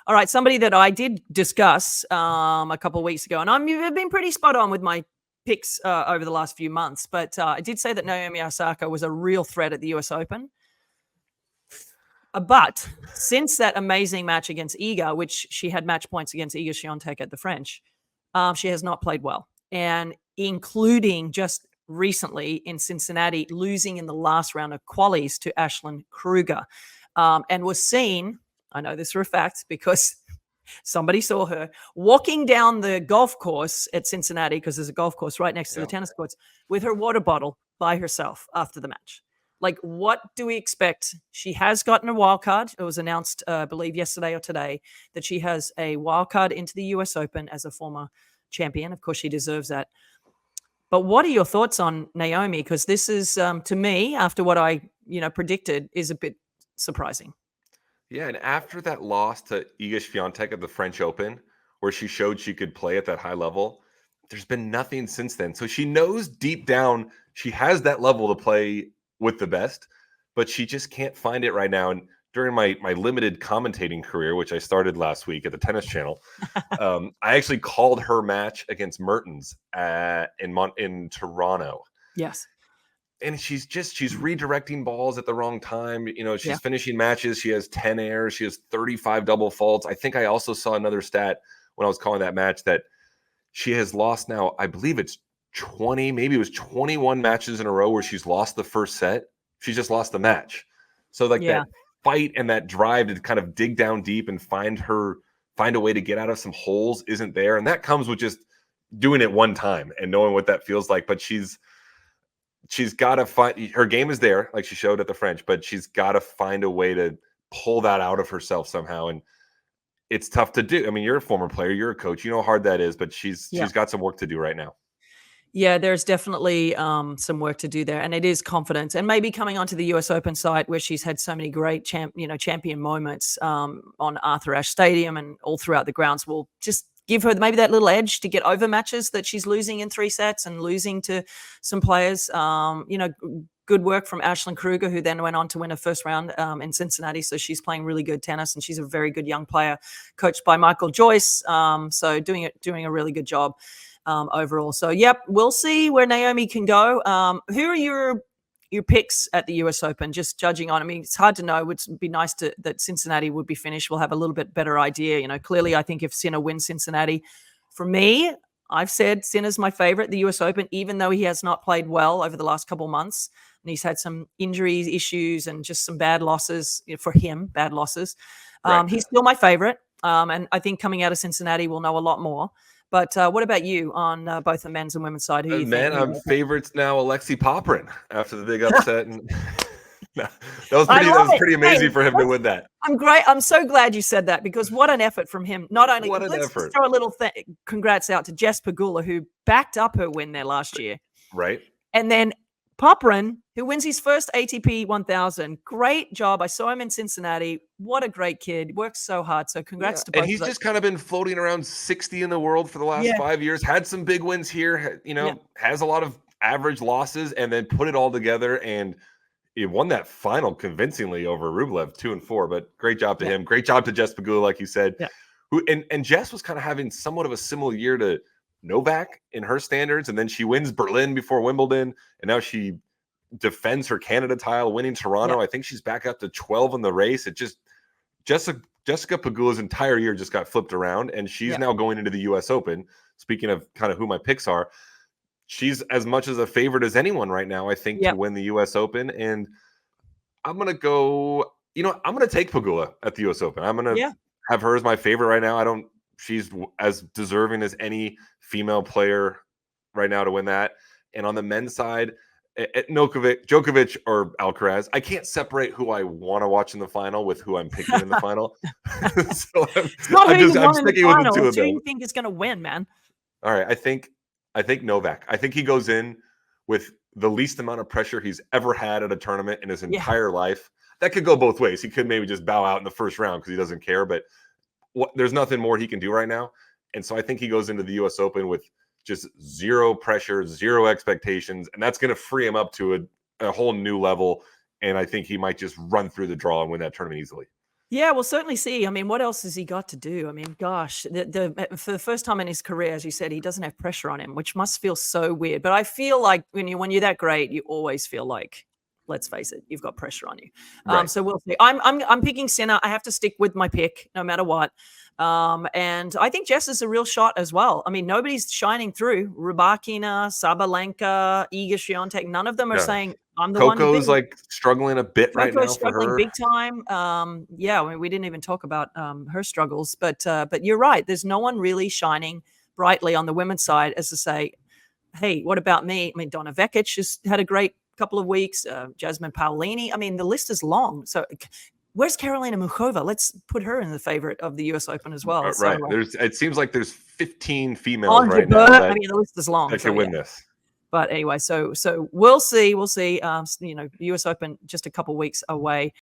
All right, somebody that I did discuss a couple of weeks ago, and I've been pretty spot on with my picks over the last few months, but I did say that Naomi Osaka was a real threat at the US Open. But since that amazing match against Iga, which she had match points against Iga Swiatek at the French, she has not played well. And including just recently in Cincinnati, losing in the last round of qualies to Ashlyn Kruger. And was seen, I know this for a fact, because somebody saw her walking down the golf course at Cincinnati, because there's a golf course right next to the tennis courts, with her water bottle by herself after the match. Like, what do we expect? She has gotten a wild card. It was announced, I believe, yesterday or today that she has a wild card into the US Open as a former champion. Of course, she deserves that. But what are your thoughts on Naomi? Because this is, to me, after what I predicted, is a bit surprising. Yeah, and after that loss to Iga Swiatek at the French Open, where she showed she could play at that high level, there's been nothing since then. So she knows deep down she has that level to play with the best, but she just can't find it right now. And during my limited commentating career, which I started last week at the Tennis Channel, I actually called her match against Mertens in Toronto. Yes. And she's redirecting balls at the wrong time. She's finishing matches. She has 10 errors. She has 35 double faults. I think I also saw another stat when I was calling that match that she has lost now, I believe it's 20, maybe it was 21 matches in a row where she's lost the first set. She just lost the match. So that fight and that drive to kind of dig down deep and find a way to get out of some holes isn't there. And that comes with just doing it one time and knowing what that feels like. But she's got to find, her game is there, like she showed at the French, but she's got to find a way to pull that out of herself somehow. And it's tough to do. I mean, you're a former player, you're a coach, you know how hard that is, but she's got some work to do right now. Yeah, there's definitely some work to do there, and it is confidence. And maybe coming onto the US Open site where she's had so many great champion moments on Arthur Ashe Stadium and all throughout the grounds will just give her maybe that little edge to get over matches that she's losing in 3 sets and losing to some players. Good work from Ashlyn Kruger, who then went on to win a first round in Cincinnati. So she's playing really good tennis, and she's a very good young player, coached by Michael Joyce. So doing a really good job overall. So we'll see where Naomi can go. Who are your picks at the US Open? Just judging on, I mean, it's hard to know. It would be nice that Cincinnati would be finished. We'll have a little bit better idea. Clearly, I think if Sinner wins Cincinnati, for me, I've said Sinner's my favorite, the US Open, even though he has not played well over the last couple of months. And he's had some injuries, issues, and just some bad losses for him, bad losses. Right. He's still my favorite. And I think coming out of Cincinnati, we'll know a lot more. But what about you on both the men's and women's side? Who you think? I'm favorites now, Alexei Popyrin, after the big upset. And that was pretty amazing for him to win that. I'm great. I'm so glad you said that, because what an effort from him. Not only let's throw a little congrats out to Jess Pegula, who backed up her win there last year. Right. And then Popyrin, who wins his first ATP 1000. Great job. I saw him in Cincinnati. What a great kid. Works so hard. So congrats to both. And he's just kind of been floating around 60 in the world for the last 5 years. Had some big wins here, has a lot of average losses, and then put it all together. And he won that final convincingly over Rublev 2-4. But great job to him. Great job to Jess Pegula, like you said. Yeah. And Jess was kind of having somewhat of a similar year to Novak in her standards, and then she wins Berlin before Wimbledon, and now she defends her Canada title, winning Toronto. I think she's back up to 12 in the race. It just Jessica Pegula's entire year just got flipped around, and she's now going into the US Open. Speaking of kind of who my picks are, she's as much as a favorite as anyone right now, I think, to win the US Open. And I'm gonna go, I'm gonna take Pegula at the US Open. I'm gonna have her as my favorite right now. She's as deserving as any female player right now to win that. And on the men's side, Djokovic or Alcaraz, I can't separate who I want to watch in the final with who I'm picking in the final. So I'm sticking with the two of them. Who do you think is going to win, man? All right, I think Novak. I think he goes in with the least amount of pressure he's ever had at a tournament in his entire life. That could go both ways. He could maybe just bow out in the first round because he doesn't care, but there's nothing more he can do right now. And so I think he goes into the US Open with just zero pressure, zero expectations, and that's going to free him up to a whole new level. And I think he might just run through the draw and win that tournament easily. Yeah, we'll certainly see. I mean, what else has he got to do? I mean, gosh, for the first time in his career, as you said, he doesn't have pressure on him, which must feel so weird. But I feel like when you're that great, you always feel like, let's face it, you've got pressure on you. Right. So we'll see. I'm picking Sinner. I have to stick with my pick no matter what. And I think Jess is a real shot as well. I mean, nobody's shining through. Rybakina, Sabalenka, Iga Swiatek, none of them are saying, I'm the one to Coco's beat. like struggling a bit right now for Struggling her. big time. Yeah, I mean, we didn't even talk about her struggles, but you're right. There's no one really shining brightly on the women's side as to say, hey, what about me? I mean, Donna Vekic has had a great couple of weeks. Jasmine Paolini. I mean, the list is long. So where's Karolina Muchova? Let's put her in the favorite of the U.S. Open as well. Right. So, It seems like there's 15 females right now I mean, the list is long. that can win this. But anyway, so we'll see. We'll see. U.S. Open just a couple weeks away.